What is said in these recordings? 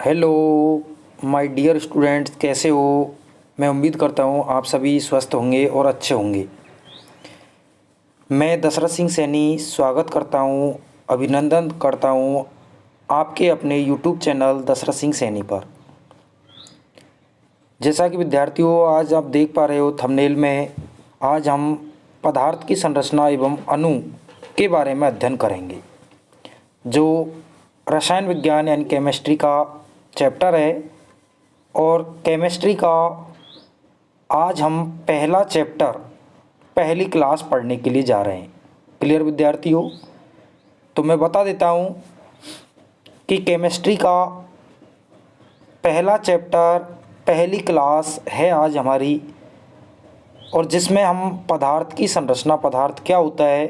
Hello my dear students, कैसे हो। मैं उम्मीद करता हूँ आप सभी स्वस्थ होंगे और अच्छे होंगे। मैं दशरथ सिंह सैनी स्वागत करता हूँ, अभिनंदन करता हूँ आपके अपने यूट्यूब चैनल दशरथ सिंह सैनी पर। जैसा कि विद्यार्थियों आज आप देख पा रहे हो थंबनेल में, आज हम पदार्थ की संरचना एवं अणु के बारे में अध्ययन करेंगे, जो रसायन विज्ञान यानी केमिस्ट्री का चैप्टर है। और केमिस्ट्री का आज हम पहला चैप्टर पहली क्लास पढ़ने के लिए जा रहे हैं। क्लियर विद्यार्थियों? तो मैं बता देता हूँ कि केमिस्ट्री का पहला चैप्टर पहली क्लास है आज हमारी, और जिसमें हम पदार्थ की संरचना, पदार्थ क्या होता है,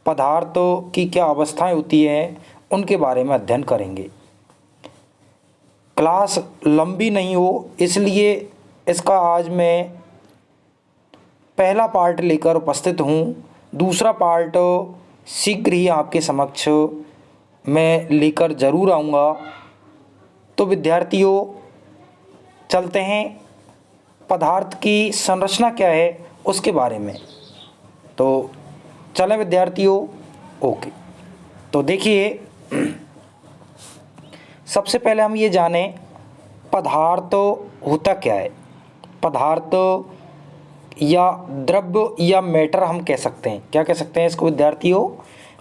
पदार्थों की क्या अवस्थाएं होती हैं, उनके बारे में अध्ययन करेंगे। क्लास लंबी नहीं हो इसलिए इसका आज मैं पहला पार्ट लेकर उपस्थित हूँ। दूसरा पार्ट शीघ्र ही आपके समक्ष मैं लेकर ज़रूर आऊँगा। तो विद्यार्थियों चलते हैं पदार्थ की संरचना क्या है उसके बारे में। तो चलें विद्यार्थियों। ओके, तो देखिए सबसे पहले हम ये जानें पदार्थ होता क्या है। पदार्थ या द्रव्य या मैटर हम कह सकते हैं। क्या कह सकते हैं इसको विद्यार्थियों?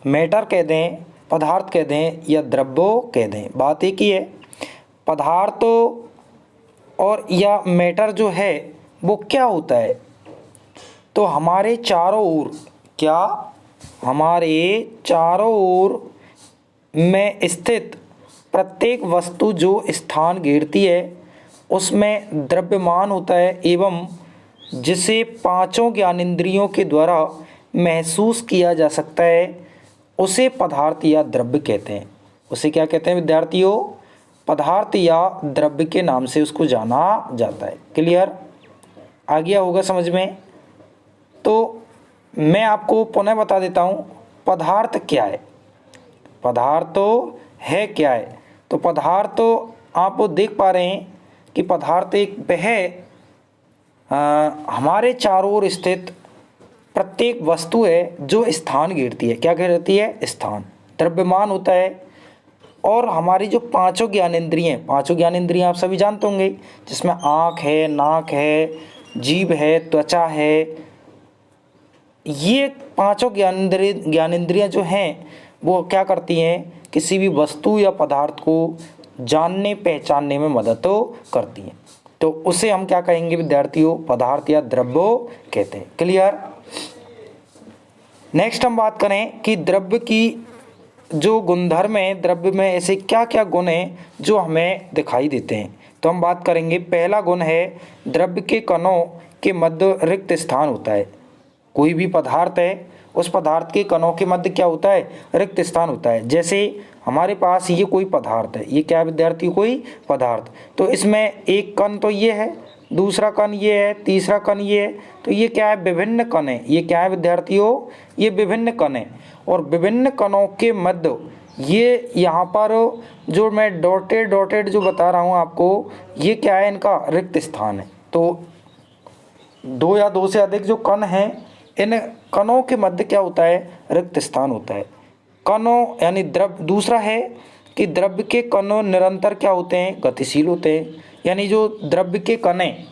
मैटर कह दें, पदार्थ कह दें या द्रव्य कह दें, बात एक ही है। पदार्थ और या मैटर जो है वो क्या होता है? तो हमारे चारों ओर, क्या हमारे चारों ओर में स्थित प्रत्येक वस्तु जो स्थान घेरती है उसमें द्रव्यमान होता है, एवं जिसे पांचों ज्ञानेंद्रियों के द्वारा महसूस किया जा सकता है उसे पदार्थ या द्रव्य कहते हैं। उसे क्या कहते हैं विद्यार्थियों? पदार्थ या द्रव्य के नाम से उसको जाना जाता है। क्लियर? आ गया होगा समझ में? तो मैं आपको पुनः बता देता हूँ पदार्थ क्या है। पदार्थ तो है क्या है? तो पदार्थ तो आप देख पा रहे हैं कि पदार्थ एक वह हमारे चारों ओर स्थित प्रत्येक वस्तु है जो स्थान घेरती है। क्या घेरती है? स्थान। द्रव्यमान होता है। और हमारी जो पांचों ज्ञानेंद्रियां आप सभी जानते होंगे, जिसमें आँख है, नाक है, जीभ है, त्वचा है। ये पांचों ज्ञानेंद्रियां जो हैं वो क्या करती हैं? किसी भी वस्तु या पदार्थ को जानने पहचानने में मदद तो करती हैं। तो उसे हम क्या कहेंगे विद्यार्थियों? पदार्थ या द्रव्य कहते हैं। क्लियर? नेक्स्ट हम बात करें कि द्रव्य की जो गुणधर्म है, द्रव्य में ऐसे क्या क्या गुण हैं जो हमें दिखाई देते हैं। तो हम बात करेंगे, पहला गुण है द्रव्य के कणों के मध्य रिक्त स्थान होता है। कोई भी पदार्थ है, उस पदार्थ के कणों के मध्य क्या होता है? रिक्त स्थान होता है। जैसे हमारे पास ये कोई पदार्थ है, ये क्या है विद्यार्थी? कोई पदार्थ। तो इसमें एक कण तो ये है, दूसरा कण ये है, तीसरा कण ये है। तो ये क्या है? विभिन्न कण है। ये क्या है विद्यार्थियों? ये विभिन्न कण है। और विभिन्न कणों के मध्य ये यहाँ पर जो मैं डॉटेड जो बता रहा हूँ आपको, ये क्या है? इनका रिक्त स्थान है। तो दो या दो से अधिक जो कण हैं, इन कणों के मध्य क्या होता है? रिक्त स्थान होता है। कणों यानी द्रव्य। दूसरा है कि द्रव्य के कणों निरंतर क्या होते हैं? गतिशील होते हैं। यानी जो द्रव्य के कण हैं,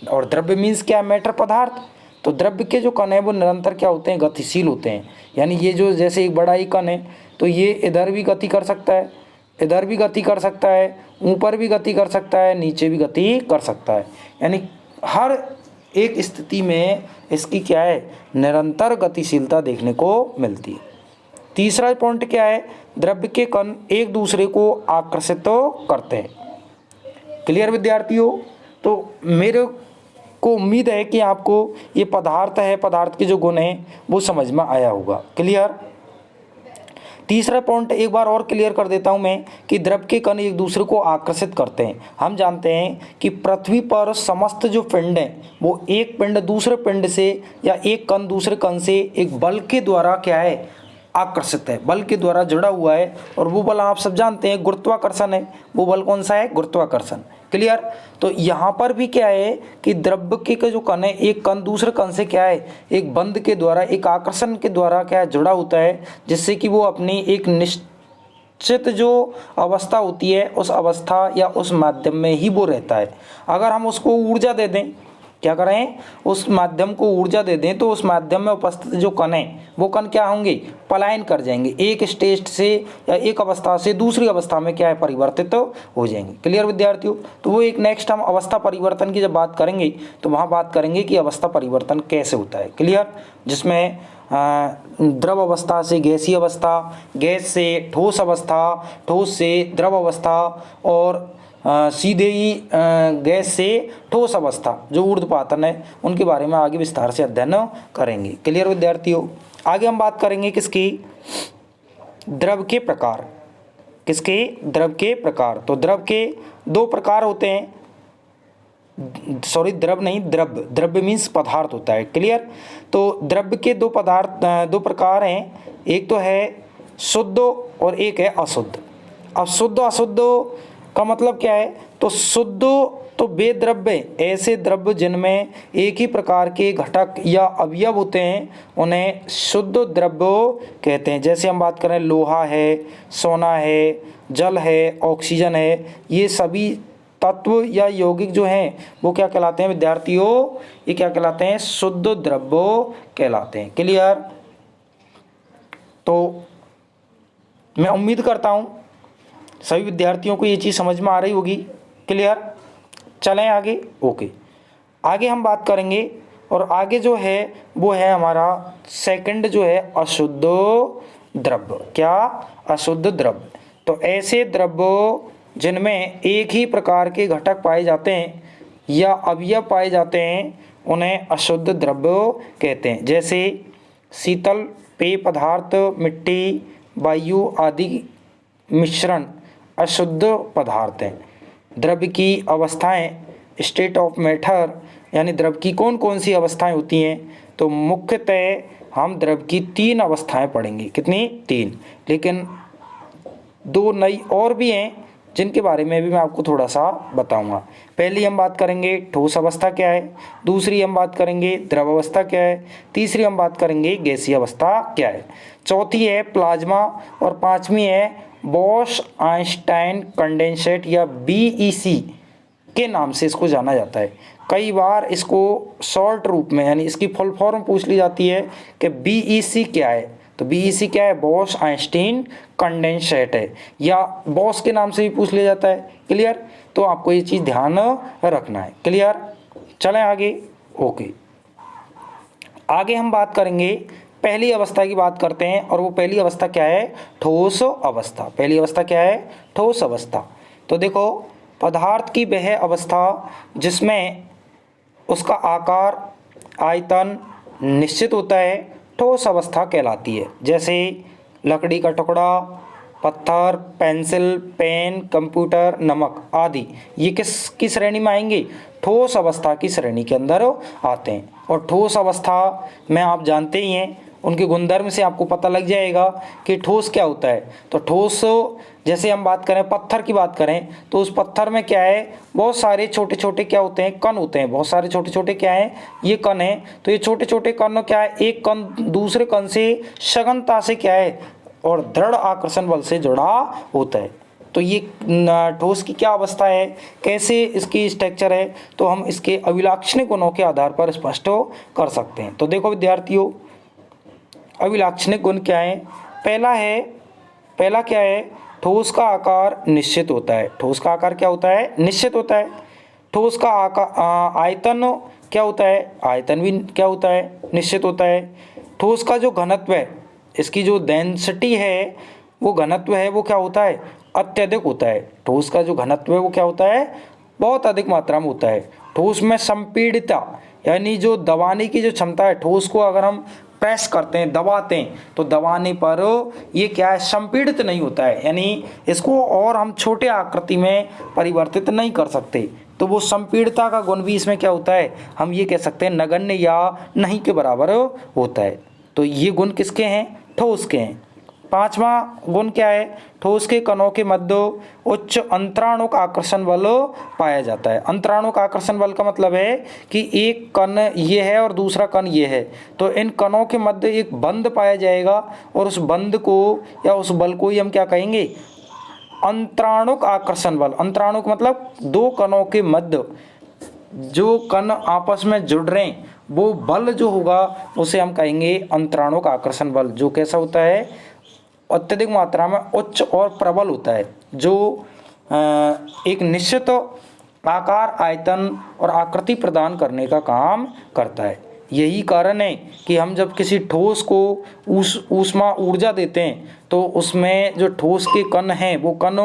और द्रव्य मीन्स क्या? मैटर, पदार्थ। तो द्रव्य के जो कण हैं वो निरंतर क्या होते हैं? गतिशील होते हैं। यानी ये जो जैसे एक बड़ा ही कण है तो ये इधर भी गति कर सकता है, इधर भी गति कर सकता है, ऊपर भी गति कर सकता है, नीचे भी गति कर सकता है। यानी हर एक स्थिति में इसकी क्या है? निरंतर गतिशीलता देखने को मिलती है। तीसरा पॉइंट क्या है? द्रव्य के कण एक दूसरे को आकर्षित तो करते हैं। क्लियर विद्यार्थियों? तो मेरे को उम्मीद है कि आपको ये पदार्थ है, पदार्थ के जो गुण हैं वो समझ में आया होगा। क्लियर? तीसरा पॉइंट एक बार और क्लियर कर देता हूं मैं कि द्रव्य के कण एक दूसरे को आकर्षित करते हैं। हम जानते हैं कि पृथ्वी पर समस्त जो पिंड हैं वो एक पिंड दूसरे पिंड से या एक कण दूसरे कण से एक बल के द्वारा क्या है? आकर्षित है, बल के द्वारा जुड़ा हुआ है। और वो बल आप सब जानते हैं गुरुत्वाकर्षण है। वो बल कौन सा है? गुरुत्वाकर्षण। क्लियर। तो यहाँ पर भी क्या है कि द्रव्य के जो कण है, एक कण दूसरे कण से क्या है, एक बंध के द्वारा, एक आकर्षण के द्वारा क्या है, जुड़ा होता है, जिससे कि वो अपनी एक निश्चित जो अवस्था होती है उस अवस्था या उस माध्यम में ही वो रहता है। अगर हम उसको ऊर्जा दे दें, क्या करें, उस माध्यम को ऊर्जा दे दें, तो उस माध्यम में उपस्थित जो कण हैं वो कण क्या होंगे, पलायन कर जाएंगे, एक स्टेट से या एक अवस्था से दूसरी अवस्था में क्या है, परिवर्तित हो जाएंगे। क्लियर विद्यार्थियों। तो वो एक नेक्स्ट हम अवस्था परिवर्तन की जब बात करेंगे तो वहाँ बात करेंगे कि अवस्था परिवर्तन कैसे होता है। क्लियर। जिसमें द्रव अवस्था से गैसीय अवस्था, गैस से ठोस अवस्था, ठोस से द्रव अवस्था, और सीधे ही गैस से ठोस अवस्था जो ऊर्ध्वपातन है, उनके बारे में आगे विस्तार से अध्ययन करेंगे। क्लियर विद्यार्थियों। आगे हम बात करेंगे किसकी, द्रव के प्रकार। किसके? द्रव के प्रकार। तो द्रव के दो प्रकार होते हैं, सॉरी द्रव नहीं, द्रव्य, द्रव्य मीन्स पदार्थ होता है। क्लियर। तो द्रव्य के दो प्रकार हैं, एक तो है शुद्ध और एक है अशुद्ध। अब शुद्ध अशुद्ध का मतलब क्या है, तो शुद्ध तो वे द्रव्य, ऐसे द्रव्य जिनमें एक ही प्रकार के घटक या अवयव होते हैं, उन्हें शुद्ध द्रव्य कहते हैं। जैसे हम बात करें लोहा है, सोना है, जल है, ऑक्सीजन है, ये सभी तत्व या यौगिक जो हैं वो क्या कहलाते हैं विद्यार्थियों, ये क्या कहलाते हैं, शुद्ध द्रव्य कहलाते हैं। क्लियर। तो मैं उम्मीद करता हूँ सभी विद्यार्थियों को ये चीज़ समझ में आ रही होगी। क्लियर। चलें आगे। ओके। आगे हम बात करेंगे, और आगे जो है वो है हमारा सेकंड जो है अशुद्ध द्रव्य। क्या? अशुद्ध द्रव्य। तो ऐसे द्रव्य जिनमें एक ही प्रकार के घटक पाए जाते हैं या अवयव पाए जाते हैं, उन्हें अशुद्ध द्रव्य कहते हैं। जैसे शीतल पेय पदार्थ, मिट्टी, वायु आदि मिश्रण अशुद्ध पदार्थ हैं। द्रव्य की अवस्थाएं, स्टेट ऑफ मैटर, यानी द्रव्य की कौन कौन सी अवस्थाएं होती हैं, तो मुख्यतः हम द्रव्य की 3 अवस्थाएं पढ़ेंगे। कितनी? 3। लेकिन 2 नई और भी हैं जिनके बारे में भी मैं आपको थोड़ा सा बताऊंगा। पहली हम बात करेंगे ठोस अवस्था क्या है, दूसरी हम बात करेंगे द्रव अवस्था क्या है, तीसरी हम बात करेंगे गैसीय अवस्था क्या है, चौथी है प्लाज्मा, और पांचवी है बॉश आइंस्टाइन कंडेंसेट या BEC के नाम से इसको जाना जाता है। कई बार इसको शॉर्ट रूप में, यानी इसकी फुल फॉर्म पूछ ली जाती है कि BEC क्या है। तो BEC क्या है? बॉश आइंस्टाइन कंडेंसेट है, या बॉश के नाम से भी पूछ लिया जाता है। क्लियर। तो आपको ये चीज़ ध्यान रखना है। क्लियर। चलें आगे। ओके। आगे हम बात करेंगे, पहली अवस्था की बात करते हैं, और वो पहली अवस्था क्या है? ठोस अवस्था। पहली अवस्था क्या है? ठोस अवस्था। तो देखो, पदार्थ की वह अवस्था जिसमें उसका आकार, आयतन निश्चित होता है, ठोस अवस्था कहलाती है। जैसे लकड़ी का टुकड़ा, पत्थर, पेंसिल, पेन, कंप्यूटर, नमक आदि, ये किसकी श्रेणी में आएंगे? ठोस अवस्था की श्रेणी के अंदर आते हैं। और ठोस अवस्था में आप जानते ही हैं, उनके गुणधर्म से आपको पता लग जाएगा कि ठोस क्या होता है। तो ठोस, जैसे हम बात करें पत्थर की बात करें, तो उस पत्थर में क्या है, बहुत सारे छोटे छोटे क्या होते हैं, कण होते हैं। बहुत सारे छोटे छोटे क्या हैं, ये कण हैं। तो ये छोटे छोटे कण क्या है, एक कण दूसरे कण से सघनता से क्या है, और दृढ़ आकर्षण बल से जुड़ा होता है। तो ये ठोस की क्या अवस्था है, कैसे इसकी स्ट्रक्चर है, तो हम इसके अभिलाक्षणिक गुणों के आधार पर स्पष्ट कर सकते हैं। तो देखो विद्यार्थियों, अभिलाक्षणिक गुण क्या है? पहला क्या है, ठोस का आकार निश्चित होता है। ठोस का आकार क्या होता है? निश्चित होता है। ठोस का आकार, आयतन क्या होता है? आयतन भी क्या होता है? निश्चित होता है। ठोस का जो घनत्व है, इसकी जो डेंसिटी है, वो घनत्व है, वो क्या होता है? अत्यधिक होता है। ठोस का जो घनत्व है वो क्या होता है? बहुत अधिक मात्रा में होता है। ठोस में संपीड़ितता, यानी जो दबाने की जो क्षमता है, ठोस को अगर हम प्रेस करते हैं, दबाते हैं, तो दबाने पर ये क्या है, संपीड़ित नहीं होता है, यानी इसको और हम छोटे आकृति में परिवर्तित नहीं कर सकते। तो वो संपीड़ितता का गुण भी इसमें क्या होता है, हम ये कह सकते हैं नगण्य या नहीं के बराबर होता है। तो ये गुण किसके हैं? ठोस के हैं। पांचवा गुण क्या है, ठोस के कणों के मध्य उच्च अंतराणुक आकर्षण बल पाया जाता है। अंतराणुक आकर्षण बल का मतलब है कि एक कण ये है और दूसरा कण ये है, तो इन कणों के मध्य एक बंध पाया जाएगा और उस बंध को या उस बल को ही हम क्या कहेंगे, अंतराणुक आकर्षण बल। अंतराणुक मतलब दो कणों के मध्य जो कण आपस में जुड़ रहे हैं वो बल जो होगा उसे हम कहेंगे अंतराणुक आकर्षण बल, जो कैसा होता है, अत्यधिक मात्रा में उच्च और प्रबल होता है, जो एक निश्चित आकार, आयतन और आकृति प्रदान करने का काम करता है। यही कारण है कि हम जब किसी ठोस को ऊष्मा ऊर्जा देते हैं तो उसमें जो ठोस के कण हैं वो कण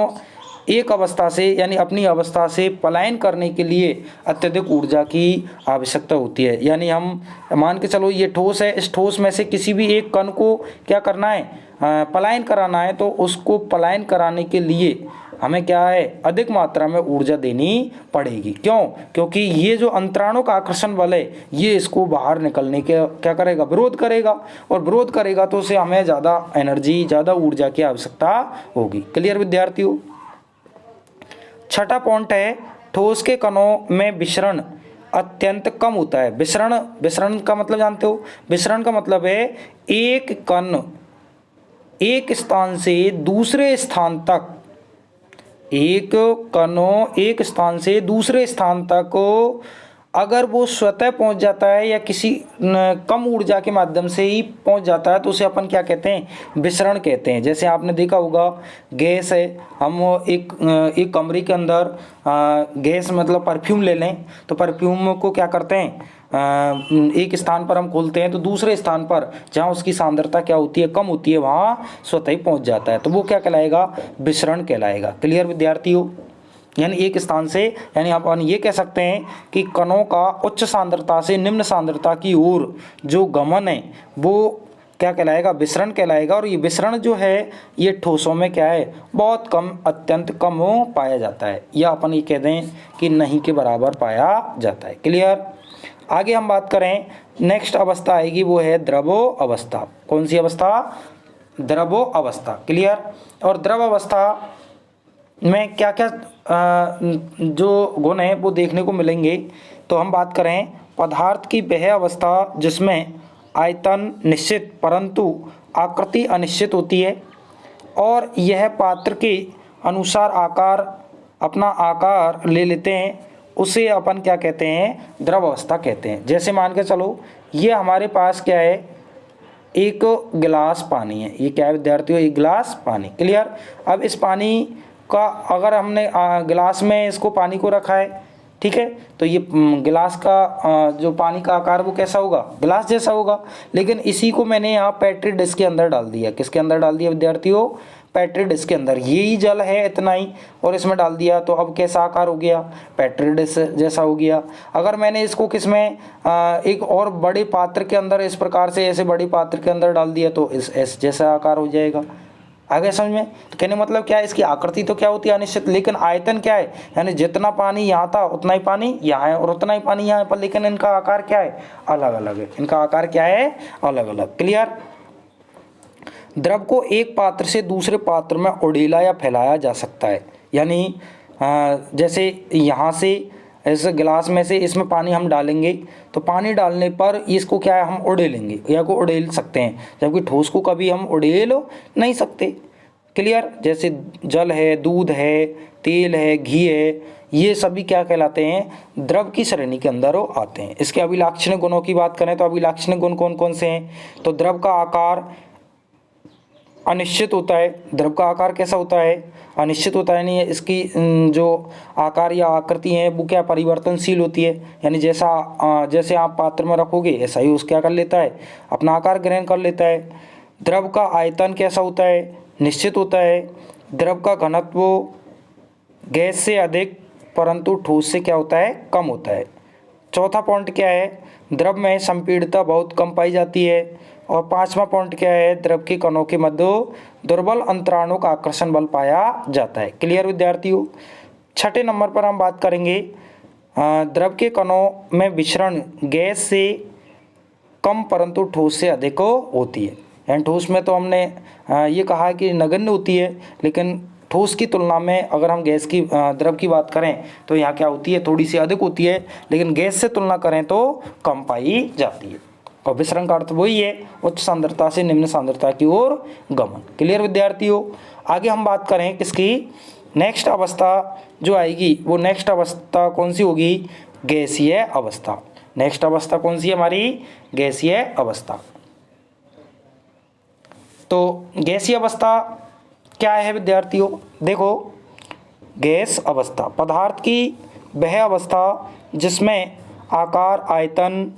एक अवस्था से यानी अपनी अवस्था से पलायन करने के लिए अत्यधिक ऊर्जा की आवश्यकता होती है। यानी हम मान के चलो ये ठोस है, इस ठोस में से किसी भी एक कण को क्या करना है, पलायन कराना है, तो उसको पलायन कराने के लिए हमें क्या है, अधिक मात्रा में ऊर्जा देनी पड़ेगी। क्यों? क्योंकि ये जो अंतराणुक आकर्षण बल है ये इसको बाहर निकलने के क्या करेगा, विरोध करेगा, और विरोध करेगा तो उसे हमें ज़्यादा एनर्जी, ज़्यादा ऊर्जा की आवश्यकता होगी। क्लियर विद्यार्थियों? छठा पॉइंट है, ठोस के कणों में विसरण अत्यंत कम होता है। विसरण का मतलब जानते हो? विसरण का मतलब है एक कण एक स्थान से दूसरे स्थान तक, एक स्थान से दूसरे स्थान तक अगर वो स्वतः पहुंच जाता है या किसी कम ऊर्जा के माध्यम से ही पहुंच जाता है तो उसे अपन क्या कहते हैं, विसरण कहते हैं। जैसे आपने देखा होगा गैस है, हम एक कमरे के अंदर गैस मतलब परफ्यूम ले लें तो परफ्यूम को क्या करते हैं, एक स्थान पर हम खोलते हैं तो दूसरे स्थान पर जहाँ उसकी सांद्रता क्या होती है, कम होती है, वहाँ स्वतः ही पहुँच जाता है, तो वो क्या कहलाएगा, विसरण कहलाएगा। क्लियर विद्यार्थियों? यानी एक स्थान से, यानी अपन ये कह सकते हैं कि कणों का उच्च सांद्रता से निम्न सांद्रता की ओर जो गमन है वो क्या कहलाएगा, विसरण कहलाएगा। और ये विसरण जो है ये ठोसों में क्या है, बहुत कम, अत्यंत कम पाया जाता है, या अपन ये कह दें कि नहीं के बराबर पाया जाता है। क्लियर? आगे हम बात करें, नेक्स्ट अवस्था आएगी वो है द्रवो अवस्था। कौन सी अवस्था? द्रवो अवस्था। क्लियर? और द्रव अवस्था में क्या क्या जो गुण है वो देखने को मिलेंगे। तो हम बात करें पदार्थ की वह अवस्था जिसमें आयतन निश्चित परंतु आकृति अनिश्चित होती है और यह पात्र के अनुसार अपना आकार ले लेते हैं, उसे अपन क्या कहते हैं, द्रव अवस्था कहते हैं। जैसे मान के चलो ये हमारे पास क्या है, एक गिलास पानी है। ये क्या है विद्यार्थियों, एक गिलास पानी। क्लियर? अब इस पानी का अगर हमने गिलास में इसको पानी को रखा है, ठीक है, तो ये गिलास का जो पानी का आकार वो कैसा होगा, गिलास जैसा होगा। लेकिन इसी को मैंने यहाँ पेट्री डिश के अंदर डाल दिया। किसके अंदर डाल दिया विद्यार्थियों? पेट्री डिश के अंदर। यही जल है इतना ही, और इसमें डाल दिया तो अब कैसा आकार हो गया, पेट्री डिश जैसा हो गया। अगर मैंने इसको किसमें एक और बड़े पात्र के अंदर इस प्रकार से ऐसे बड़े पात्र के अंदर डाल दिया तो इस जैसा आकार हो जाएगा। आगे समझ में? तो कहने मतलब क्या है, इसकी आकृति तो क्या होती है, अनिश्चित, लेकिन आयतन क्या है, यानी जितना पानी यहाँ था उतना ही पानी यहाँ है और उतना ही पानी यहाँ पर, लेकिन इनका आकार क्या है, अलग अलग है। इनका आकार क्या है, अलग अलग। क्लियर? द्रव को एक पात्र से दूसरे पात्र में उड़ेला या फैलाया जा सकता है। यानी जैसे यहाँ से इस गिलास में से इसमें पानी हम डालेंगे तो पानी डालने पर इसको क्या है, हम उड़ेलेंगे या को उड़ेल सकते हैं, जबकि ठोस को कभी हम उड़ेल नहीं सकते। क्लियर? जैसे जल है, दूध है, तेल है, घी है, ये सभी क्या कहलाते हैं, द्रव की श्रेणी के अंदर आते हैं। इसके अभिलाक्षणिक गुणों की बात करें तो अभिलाक्षणिक गुण कौन कौन से हैं? तो द्रव का आकार अनिश्चित होता है। द्रव का आकार कैसा होता है, अनिश्चित होता है। यानी इसकी जो आकार या आकृति है वो क्या परिवर्तनशील होती है, यानी जैसे आप पात्र में रखोगे ऐसा ही उसका क्या कर लेता है, अपना आकार ग्रहण कर लेता है। द्रव का आयतन कैसा होता है, निश्चित होता है। द्रव का घनत्व गैस से अधिक परंतु ठोस से क्या होता है, कम होता है। चौथा पॉइंट क्या है, द्रव में संपीड़ितता बहुत कम पाई जाती है। और पांचवा पॉइंट क्या है, द्रव के कणों के मध्य दुर्बल अंतराणुक आकर्षण बल पाया जाता है। क्लियर विद्यार्थियों? छठे नंबर पर हम बात करेंगे द्रव के कणों में विसरण गैस से कम परंतु ठोस से अधिक होती है। यानी ठोस में तो हमने ये कहा कि नगण्य होती है, लेकिन ठोस की तुलना में अगर हम गैस की द्रव की बात करें तो यहाँ क्या होती है, थोड़ी सी अधिक होती है, लेकिन गैस से तुलना करें तो कम पाई जाती है। और विसरण का अर्थ वही है, उच्च सांद्रता से निम्न सांद्रता की ओर गमन। क्लियर विद्यार्थियों। आगे हम बात करें किसकी, नेक्स्ट अवस्था जो आएगी वो नेक्स्ट अवस्था कौन सी होगी, गैसीय अवस्था। नेक्स्ट अवस्था कौन सी है हमारी, गैसीय अवस्था। तो गैसीय अवस्था क्या है विद्यार्थियों, देखो गैस अवस्था पदार्थ की वह अवस्था जिसमें आकार, आयतन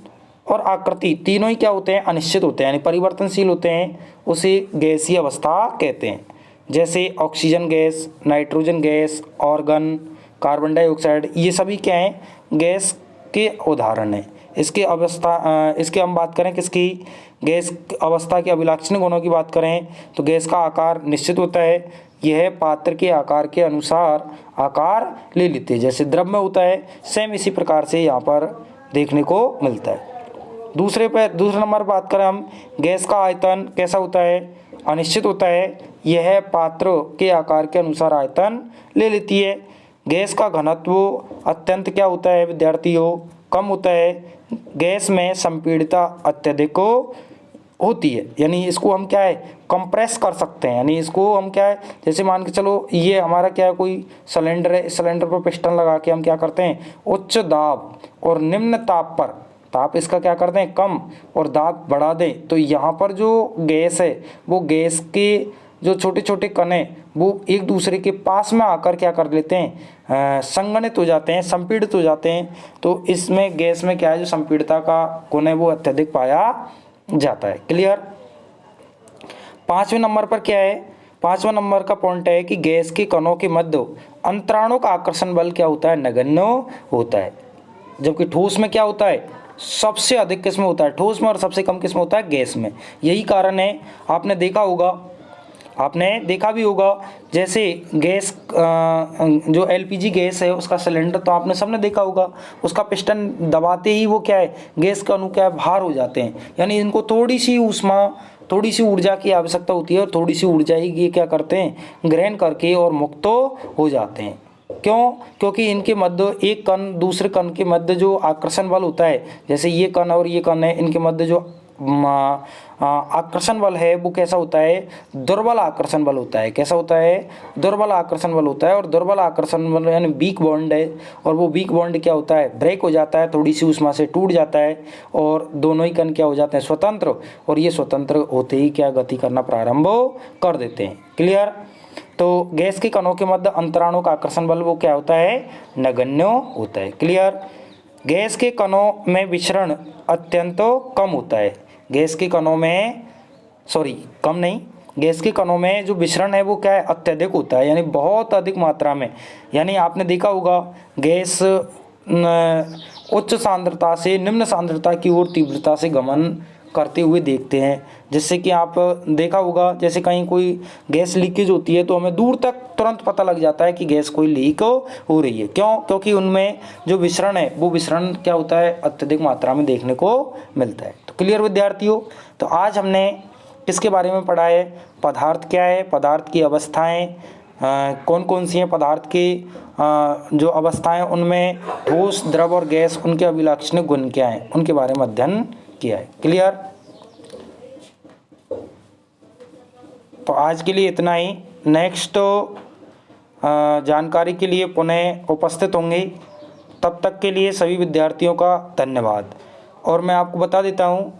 और आकृति तीनों ही क्या होते हैं, अनिश्चित होते हैं, यानी परिवर्तनशील होते हैं, उसे गैसीय अवस्था कहते हैं। जैसे oxygen gas, nitrogen gas, organ, carbon dioxide, ये सभी क्या हैं, गैस के उदाहरण हैं। इसके हम बात करें किसकी, गैस अवस्था के अभिलक्षणिक गुणों की बात करें तो गैस का आकार निश्चित होता है, यह पात्र के आकार के अनुसार आकार ले लेते हैं, जैसे द्रव में होता है, सेम इसी प्रकार से यहाँ पर देखने को मिलता है। दूसरे नंबर बात करें हम, गैस का आयतन कैसा होता है, अनिश्चित होता है, यह पात्र के आकार के अनुसार आयतन ले लेती है। गैस का घनत्व अत्यंत क्या होता है विद्यार्थियों, कम होता है, गैस में संपीड़ितता अत्यधिक होती है, यानी इसको हम क्या है, कंप्रेस कर सकते हैं, यानी इसको हम क्या है, जैसे मान के चलो ये हमारा क्या है, कोई सिलेंडर है, इस सिलेंडर पर पिस्टन लगा के हम क्या करते हैं, उच्च दाब और निम्न ताप पर, ताप इसका क्या करते हैं कम और दाब बढ़ा दें, तो यहाँ पर जो गैस है वो गैस के जो छोटे छोटे कण हैं वो एक दूसरे के पास में आकर क्या कर लेते हैं, संघनित हो जाते हैं, संपीड़ित हो जाते हैं। तो इसमें गैस में क्या है, जो संपीड़ितता का गुण है वो अत्यधिक पाया जाता है। क्लियर। पाँचवें नंबर पर क्या है, पाँचवें नंबर का पॉइंट है कि गैस के कणों के मध्य अंतराणु का आकर्षण बल क्या होता है, नगण्य होता है। जबकि ठोस में क्या होता है, सबसे अधिक किस्म होता है ठोस में और सबसे कम किस्म होता है गैस में। यही कारण है, आपने देखा भी होगा, जैसे गैस जो एलपीजी गैस है उसका सिलेंडर तो आपने सबने देखा होगा, उसका पिस्टन दबाते ही वो क्या है, गैस का अणु क्या है, बाहर हो जाते हैं, यानी इनको थोड़ी सी ऊष्मा, थोड़ी सी ऊर्जा की आवश्यकता होती है और थोड़ी सी ऊर्जा ही ये क्या करते हैं, ग्रहण करके और मुक्त हो जाते हैं। क्यों, क्योंकि इनके मध्य एक कण दूसरे कण के मध्य जो आकर्षण बल होता है, जैसे ये कण और ये कण है, इनके मध्य जो आकर्षण बल है वो कैसा होता है, दुर्बल आकर्षण बल होता है। कैसा होता है, दुर्बल आकर्षण बल होता है। और दुर्बल आकर्षण बल यानी वीक बॉन्ड है, और वो वीक बॉन्ड क्या होता है, ब्रेक हो जाता है, थोड़ी सी ऊष्मा से टूट जाता है और दोनों ही कण क्या हो जाते हैं, स्वतंत्र, और ये स्वतंत्र होते ही क्या गति करना प्रारंभ कर देते हैं। क्लियर। तो गैस के कणों के मध्य अंतराणु का आकर्षण बल वो क्या होता है, नगण्य होता है। क्लियर। गैस के कणों में विचरण अत्यंत कम होता है। गैस के कणों में कम नहीं, गैस के कणों में जो विचरण है वो क्या है, अत्यधिक होता है, यानी बहुत अधिक मात्रा में। यानी आपने देखा होगा गैस उच्च सांद्रता से निम्न सांद्रता की ओर तीव्रता से गमन करते हुए देखते हैं, जिससे कि आप देखा होगा जैसे कहीं कोई गैस लीकेज होती है तो हमें दूर तक तुरंत पता लग जाता है कि गैस कोई लीक हो रही है। क्यों, क्योंकि उनमें जो विचरण है वो विचरण क्या होता है, अत्यधिक मात्रा में देखने को मिलता है। तो क्लियर विद्यार्थियों। तो आज हमने किसके बारे में पढ़ा है, पदार्थ क्या है, पदार्थ की अवस्थाएं कौन कौन सी हैं, पदार्थ की जो अवस्थाएं उनमें ठोस, द्रव और गैस, उनके अभिलक्षणिक गुण क्या हैं, उनके बारे में अध्ययन किया है। क्लियर। तो आज के लिए इतना ही। नेक्स्ट जानकारी के लिए पुनः उपस्थित होंगे। तब तक के लिए सभी विद्यार्थियों का धन्यवाद। और मैं आपको बता देता हूँ,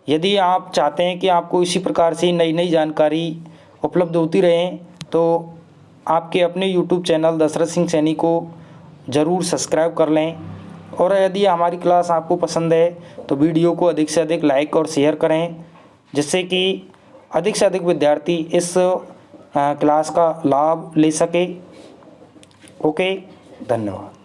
यदि आप चाहते हैं कि आपको इसी प्रकार से नई नई जानकारी उपलब्ध होती रहे तो आपके अपने YouTube चैनल दशरथ सिंह सैनी को ज़रूर सब्सक्राइब कर लें। और यदि हमारी क्लास आपको पसंद है तो वीडियो को अधिक से अधिक लाइक और शेयर करें, जिससे कि अधिक से अधिक विद्यार्थी इस क्लास का लाभ ले सके। ओके, धन्यवाद।